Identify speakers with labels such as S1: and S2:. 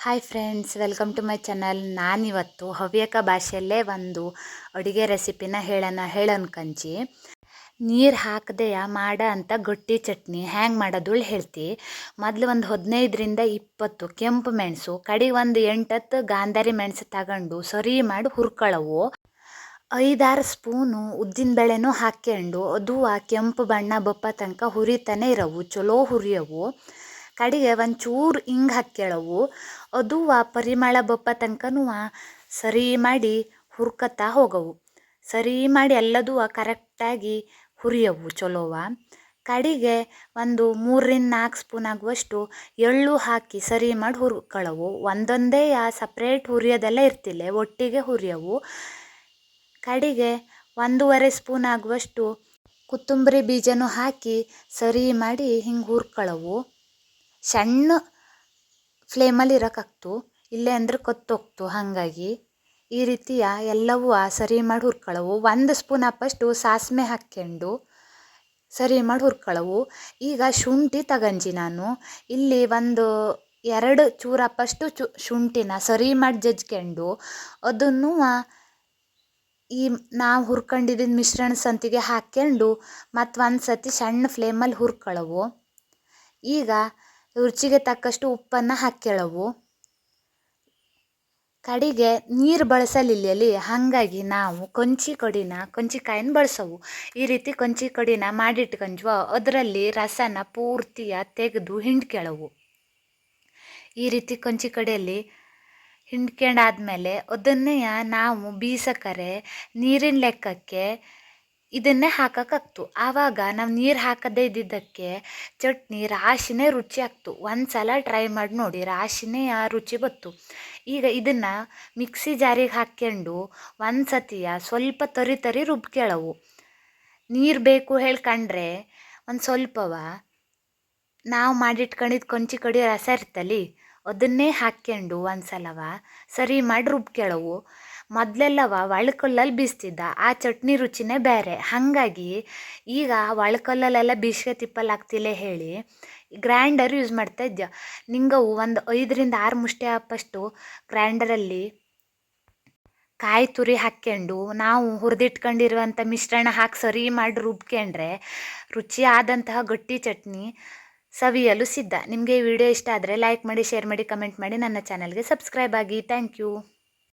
S1: Hi friends, welcome to my channel. ನಾನಿವತ್ತು ಹವ್ಯಕ ಭಾಷೆಯಲ್ಲೇ ಒಂದು ಅಡುಗೆ ರೆಸಿಪಿನ ಹೇಳನ್ಕಂಜಿ. ನೀರು ಹಾಕದೆಯ ಮಾಡ ಅಂತ ಗಟ್ಟಿ ಚಟ್ನಿ ಹ್ಯಾಂಗೆ ಮಾಡೋದು ಹೇಳ್ತಿ. ಮೊದಲು ಒಂದು 15-20 ಕೆಂಪು ಮೆಣಸು, ಕಡೆಗೆ ಒಂದು 8-10 ಗಾಂಧಾರಿ ಮೆಣಸು ತಗೊಂಡು ಸರಿ ಮಾಡಿ ಹುರ್ಕೊಳ್ಳವು. 5-6 ಸ್ಪೂನು ಉದ್ದಿನಬೇಳೆನೂ ಹಾಕ್ಕೊಂಡು ಅದು ಆ ಕೆಂಪು ಬಣ್ಣ ಬಪ್ಪ ತನಕ ಹುರಿತಾನೆ ಇರವು, ಚಲೋ ಹುರಿಯವು. ಕಡೆಗೆ ಒಂಚೂರು ಹಿಂಗೆ ಹಾಕ್ಯಳವು, ಅದು ಆ ಪರಿಮಳ ಬಪ್ಪ ತನಕನೂ ಸರಿ ಮಾಡಿ ಹುರ್ಕತ್ತಾ ಹೋಗವು. ಸರಿ ಮಾಡಿ ಎಲ್ಲದೂ ಕರೆಕ್ಟಾಗಿ ಹುರಿಯವು ಚಲೋವ. ಕಡೆಗೆ ಒಂದು 3-4 ಸ್ಪೂನ್ ಆಗುವಷ್ಟು ಎಳ್ಳು ಹಾಕಿ ಸರಿ ಮಾಡಿ ಹುರ್ಕೊಳ್ಳವು. ಒಂದೊಂದೇ ಸಪ್ರೇಟ್ ಹುರಿಯೋದೆಲ್ಲ ಇರ್ತಿಲ್ಲ, ಒಟ್ಟಿಗೆ ಹುರಿಯವು. ಕಡೆಗೆ 1.5 ಸ್ಪೂನ್ ಆಗುವಷ್ಟು ಕೊತ್ತಂಬರಿ ಬೀಜನೂ ಹಾಕಿ ಸರಿ ಮಾಡಿ ಹಿಂಗೆ ಹುರ್ಕೊಳ್ಳವು. ಸಣ್ಣ ಫ್ಲೇಮಲ್ಲಿ ಇರೋಕ್ಕಾಗ್ತು, ಇಲ್ಲೇ ಅಂದ್ರೆ ಕೊತ್ತೋಗ್ತು. ಹಾಗಾಗಿ ಈ ರೀತಿಯ ಎಲ್ಲವೂ ಸರಿ ಮಾಡಿ ಹುರ್ಕೊಳ್ಳವು. 1 ಸ್ಪೂನ್ ಅಪ್ಪಷ್ಟು ಸಾಸಿವೆ ಹಾಕ್ಕೊಂಡು ಸರಿ ಮಾಡಿ ಹುರ್ಕೊಳ್ಳವು. ಈಗ ಶುಂಠಿ ತಗಂಜಿ ನಾನು ಇಲ್ಲಿ ಒಂದು 2 ಚೂರಪ್ಪಷ್ಟು ಶುಂಠಿನ ಸರಿ ಮಾಡಿ ಜಜ್ಕೊಂಡು ಅದನ್ನು ಈ ನಾವು ಹುರ್ಕೊಂಡಿದ್ದ ಮಿಶ್ರಣ ಸಂತಿಗೆ ಹಾಕ್ಕೊಂಡು ಮತ್ತು ಒಂದು ಸತಿ ಸಣ್ಣ ಫ್ಲೇಮಲ್ಲಿ ಹುರ್ಕೊಳ್ಳವು. ಈಗ ರುಚಿಗೆ ತಕ್ಕಷ್ಟು ಉಪ್ಪನ್ನು ಹಾಕ್ಕೊಳ್ಳವು. ಕಡೆಗೆ ನೀರು ಬಳಸಲಿಲ್ಲಿ, ಹಾಗಾಗಿ ನಾವು ಕೊಂಚಿಕಾಯಿನ ಬಳಸವು. ಈ ರೀತಿ ಕೊಂಚಿಕೊಡಿನ ಮಾಡಿಟ್ಕೊಂಡ್ವ ಅದರಲ್ಲಿ ರಸನ ಪೂರ್ತಿಯ ತೆಗೆದು ಹಿಂಡ್ಕೊಳ್ಳವು. ಈ ರೀತಿ ಕೊಂಚಿಕಡಿಯಲ್ಲಿ ಹಿಂಡ್ಕೊಂಡಾದ್ಮೇಲೆ ಅದನ್ನೇ ನಾವು ಬೀಸಕರೆ ನೀರಿನ ಲೆಕ್ಕಕ್ಕೆ ಇದನ್ನೇ ಹಾಕೋಕ್ಕಾಗ್ತು. ಆವಾಗ ನಾವು ನೀರು ಹಾಕದೇ ಇದ್ದಿದ್ದಕ್ಕೆ ಚಟ್ನಿ ರಾಶಿನೇ ರುಚಿ ಆಗ್ತು. ಒಂದು ಸಲ ಟ್ರೈ ಮಾಡಿ ನೋಡಿ, ರಾಶಿನೇ ರುಚಿ ಬತ್ತು. ಈಗ ಇದನ್ನು ಮಿಕ್ಸಿ ಜಾರಿಗೆ ಹಾಕ್ಕೊಂಡು ಒಂದು ಸತಿಯ ಸ್ವಲ್ಪ ತರಿ ರುಬ್ಕೊಳ್ಳವು. ನೀರು ಬೇಕು ಹೇಳ್ಕೊಂಡ್ರೆ ಒಂದು ಸ್ವಲ್ಪವ ನಾವು ಮಾಡಿಟ್ಕೊಂಡಿದ್ದು ಕೊಂಚಿ ಕಡಿ ರಸ ಇರ್ತಲ್ಲಿ ಅದನ್ನೇ ಹಾಕ್ಕೊಂಡು ಒಂದು ಸಲವ ಸರಿ ಮಾಡಿ ರುಬ್ಕೊಳ್ಳವು. ಮೊದಲೆಲ್ಲವ ಒಳ್ಕಲ್ಲಲ್ಲಿ ಬೀಸ್ತಿದ್ದ, ಆ ಚಟ್ನಿ ರುಚಿನೇ ಬೇರೆ. ಹಾಗಾಗಿ ಈಗ ಒಳ್ಕಲ್ಲಲ್ಲೆಲ್ಲ ಬೀಸ್ಗೆ ತಿಪ್ಪಲಾಗ್ತಿಲ್ಲ ಹೇಳಿ ಗ್ರೈಂಡರ್ ಯೂಸ್ ಮಾಡ್ತಾ ಇದ್ದೆ. ನಿಂಗವು ಒಂದು 5-6 ಮುಷ್ಟಿ ಅಪ್ಪಷ್ಟು ಗ್ರೈಂಡರಲ್ಲಿ ಕಾಯಿ ತುರಿ ಹಾಕ್ಕೊಂಡು ನಾವು ಹುರಿದಿಟ್ಕೊಂಡಿರುವಂಥ ಮಿಶ್ರಣ ಹಾಕಿ ಸರಿ ಮಾಡಿ ರುಬ್ಕೊಂಡ್ರೆ ರುಚಿಯಾದಂತಹ ಗಟ್ಟಿ ಚಟ್ನಿ ಸವಿಯಲು ಸಿದ್ಧ. ನಿಮಗೆ ಈ ವಿಡಿಯೋ ಇಷ್ಟ ಆದರೆ ಲೈಕ್ ಮಾಡಿ, ಶೇರ್ ಮಾಡಿ, ಕಮೆಂಟ್ ಮಾಡಿ, ನನ್ನ ಚಾನಲ್ಗೆ ಸಬ್ಸ್ಕ್ರೈಬ್ ಆಗಿ. Thank you.